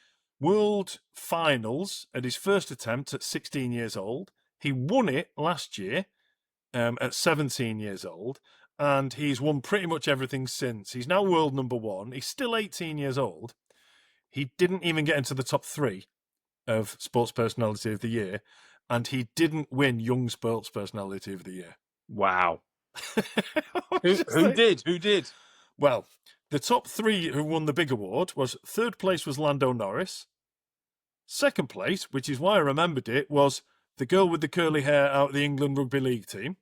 World Finals at his first attempt at 16 years old. He won it last year at 17 years old. And he's won pretty much everything since. He's now world number 1. He's still 18 years old. He didn't even get into the top 3 of Sports Personality of the Year. And he didn't win Young Sports Personality of the Year. Wow. Who did? Who did? Well, the top 3 who won the big award was, third place was Lando Norris. Second place, which is why I remembered it, was the girl with the curly hair out of the England Rugby League team.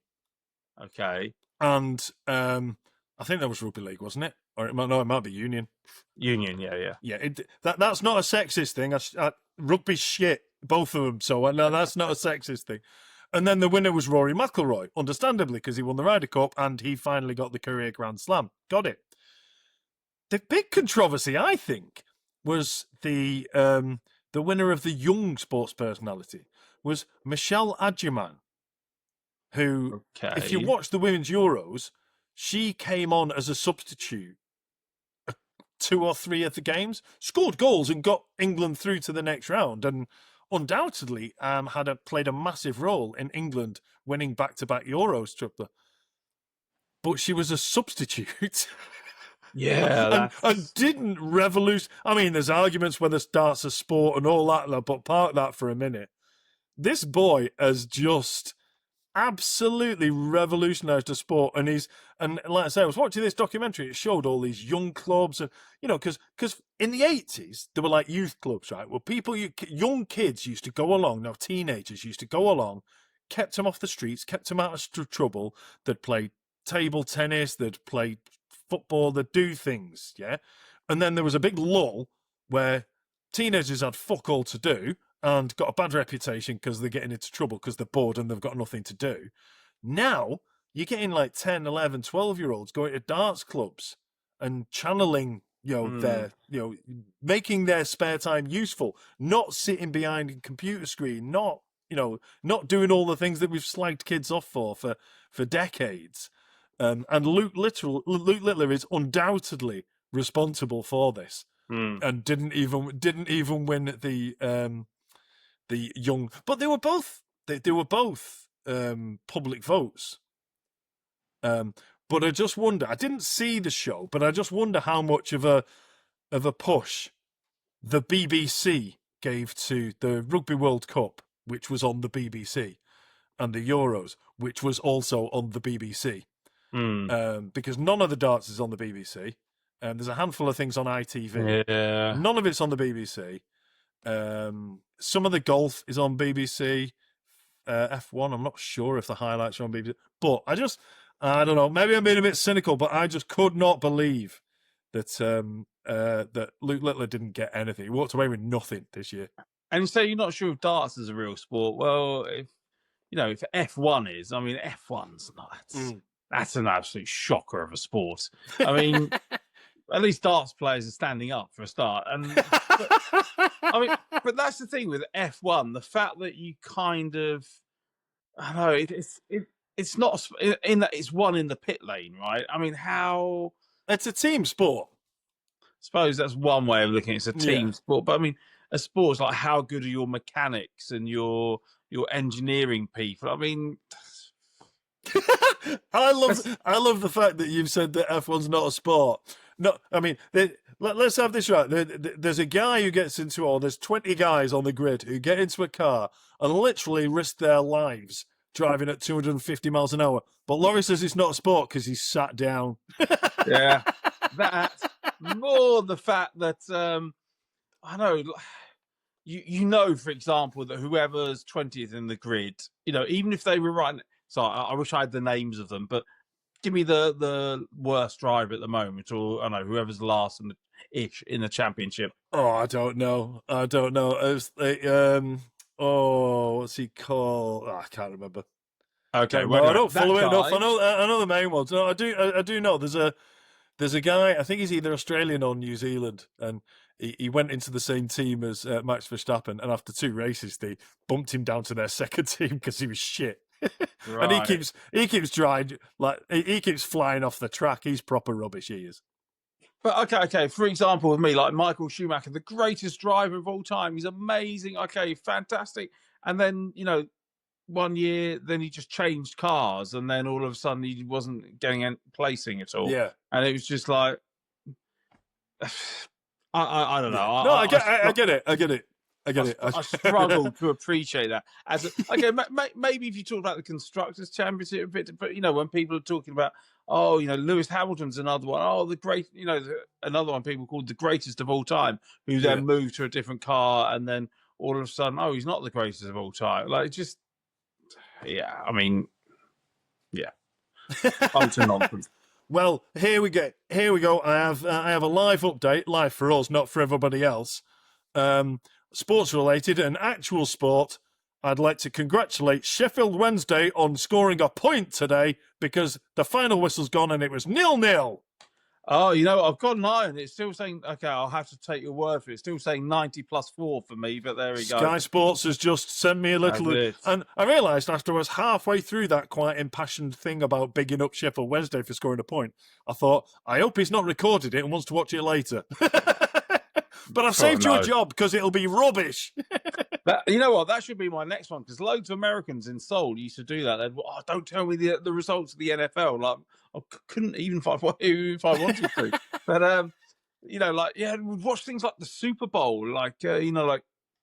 Okay. And I think that was Rugby League, wasn't it? Or it might be Union. Union, yeah. Yeah, that's not a sexist thing. Rugby's shit, both of them. So no, that's not a sexist thing. And then the winner was Rory McIlroy, understandably, because he won the Ryder Cup and he finally got the career Grand Slam. Got it. The big controversy, I think, was the winner of the Young Sports Personality was Michelle Adjeman, who, if you watch the Women's Euros, she came on as a substitute 2 or 3 of the games, scored goals and got England through to the next round, and undoubtedly played a massive role in England winning back-to-back Euros tripler. But she was a substitute. Yeah, and didn't revolutionize. I mean, there's arguments whether darts a sport and all that, but park that for a minute. This boy has just absolutely revolutionized the sport, and like I say, I was watching this documentary. It showed all these young clubs, and because in the 80s there were like youth clubs, right? Where young kids used to go along. Now teenagers used to go along, kept them off the streets, kept them out of trouble. They'd play table tennis, they'd play football, they'd do things, yeah. And then there was a big lull where teenagers had fuck all to do and got a bad reputation because they're getting into trouble because they're bored and they've got nothing to do. Now, you're getting like 10, 11, 12-year-olds going to darts clubs and channeling, making their spare time useful, not sitting behind a computer screen, not doing all the things that we've slagged kids off for decades. And Luke Littler is undoubtedly responsible for this, and didn't even win the young, but they were both public votes. But I just wonder. I didn't see the show, but I just wonder how much of a push the BBC gave to the Rugby World Cup, which was on the BBC, and the Euros, which was also on the BBC. Because none of the darts is on the BBC. There's a handful of things on ITV. Yeah. None of it's on the BBC. Some of the golf is on BBC. F1, I'm not sure if the highlights are on BBC. But I don't know, maybe I'm being a bit cynical, but I just could not believe that that Luke Littler didn't get anything. He walked away with nothing this year. And so you're not sure if darts is a real sport. Well, if F1 is, I mean, F1's not. That's an absolute shocker of a sport. I mean, at least darts players are standing up for a start. But that's the thing with F1, the fact that you kind of, I don't know, it's not in that it's one in the pit lane, right? I mean, how? It's a team sport. I suppose that's one way of looking at it. It's a team sport. But I mean, a sport's like, how good are your mechanics and your engineering people? I mean, I love the fact that you've said that F1's not a sport. No, I mean, let's have this right. There's a guy who gets into there's 20 guys on the grid who get into a car and literally risk their lives driving at 250 miles an hour. But Laurie says it's not a sport because he's sat down. Yeah, that more the fact that I know you know, for example, that whoever's 20th in the grid, even if they were right. So I wish I had the names of them, but give me the worst driver at the moment, or I don't know, whoever's last in the championship. Oh, I don't know. It was what's he called? Oh, I can't remember. Okay, well, I don't that follow it enough. guy- I know the main ones. No, I do know. There's a guy. I think he's either Australian or New Zealand, and he went into the same team as Max Verstappen. And after 2 races, they bumped him down to their second team because he was shit. And Right. he keeps trying, like he keeps flying off the track. He's proper rubbish. He is. But okay. For example, with me, like Michael Schumacher, the greatest driver of all time. He's amazing. Okay, fantastic. And then 1 year, then he just changed cars, and then all of a sudden he wasn't getting any placing at all. Yeah. And it was just like, I don't know. No, I get it. I get it. I struggle to appreciate that. Maybe if you talk about the constructors' championship a bit, but when people are talking about, Lewis Hamilton's another one. Oh, the great, another one people called the greatest of all time, who then moved to a different car, and then all of a sudden, oh, he's not the greatest of all time. Like, just, yeah. I mean, yeah, bunch of nonsense. Well, here we go. I have a live update, live for us, not for everybody else. Sports related and actual sport. I'd like to congratulate Sheffield Wednesday on scoring a point today because the final whistle's gone and it was 0-0. Oh, I've got an eye on it. It's still saying, okay, I'll have to take your word for it. It's still saying 90 plus 4 for me, but there we go. Sky Sports has just sent me a little... And I realised after I was halfway through that quite impassioned thing about bigging up Sheffield Wednesday for scoring a point, I thought, I hope he's not recorded it and wants to watch it later. But I've saved you a job because it'll be rubbish. You know what? That should be my next one, because loads of Americans in Seoul used to do that. They'd, don't tell me the results of the NFL. Like, I couldn't even if I wanted to. But we'd watch things like the Super Bowl, like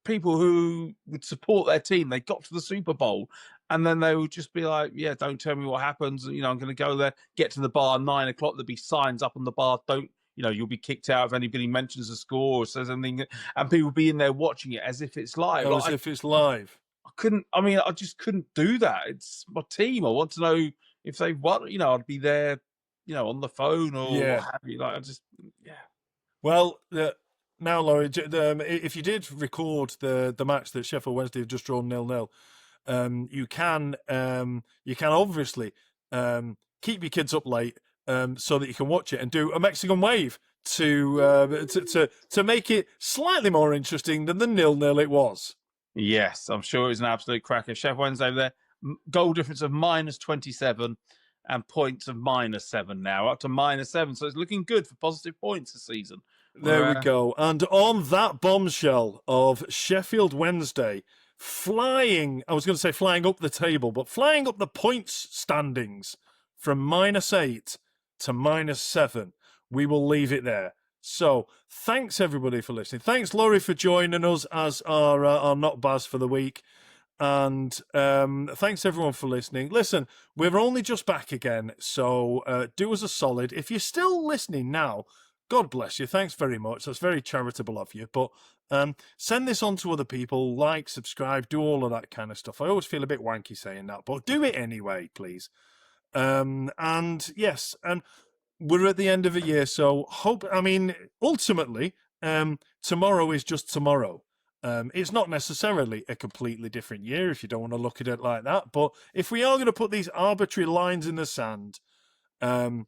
people who would support their team. They got to the Super Bowl, and then they would just be like, "Yeah, don't tell me what happens. I'm going to go there, get to the bar 9 o'clock. There'll be signs up on the bar. Don't." You'll be kicked out if anybody mentions the score or says anything, and people be in there watching it as if it's live. If it's live. I just couldn't do that. It's my team. I want to know if they've won. I'd be there, on the phone or what have you. Well, now, Laurie, if you did record the match that Sheffield Wednesday have just drawn 0-0, you can obviously keep your kids up late. So that you can watch it and do a Mexican wave to make it slightly more interesting than the 0-0 it was. Yes, I'm sure it was an absolute cracker. Sheffield Wednesday there, goal difference of -27 and points of -7 now, up to -7. So it's looking good for positive points this season. There we go. And on that bombshell of Sheffield Wednesday flying up the table, but flying up the points standings from -8 to -7, we will leave it there. So thanks everybody for listening. Thanks Laurie for joining us as our NotBaz for the week, and thanks everyone for listening. Listen, we're only just back again, so do us a solid. If you're still listening now, God bless you. Thanks very much. That's very charitable of you. But send this on to other people. Like, subscribe, do all of that kind of stuff. I always feel a bit wanky saying that, but do it anyway, please. And yes, and we're at the end of a year, so ultimately, tomorrow is just tomorrow. It's not necessarily a completely different year if you don't want to look at it like that, but if we are going to put these arbitrary lines in the sand, and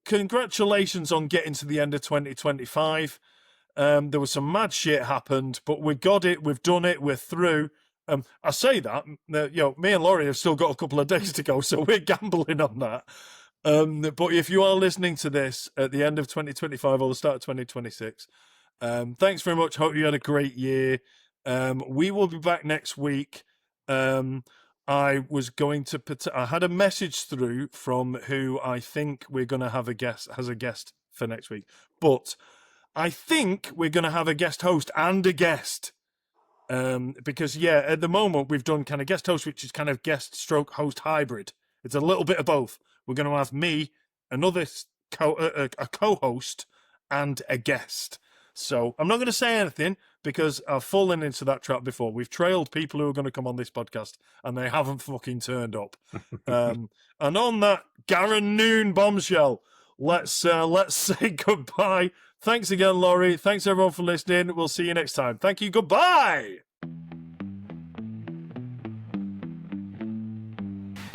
congratulations on getting to the end of 2025. There was some mad shit happened, but we got it, we've done it, we're through. I say that, me and Laurie have still got a couple of days to go, so we're gambling on that. But if you are listening to this at the end of 2025 or the start of 2026, thanks very much. Hope you had a great year. We will be back next week. I had a message through from who I think we're going to have as a guest for next week, but I think we're going to have a guest host and a guest. Because at the moment we've done kind of guest host, which is kind of guest stroke host hybrid. It's a little bit of both. We're going to have me, another a co-host, and a guest. So I'm not going to say anything because I've fallen into that trap before. We've trailed people who are going to come on this podcast and they haven't fucking turned up. And on that Garen Noon bombshell, let's say goodbye. Thanks again, Laurie. Thanks everyone for listening. We'll see you next time. Thank you. Goodbye.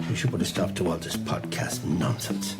We should put a stop to all this podcast nonsense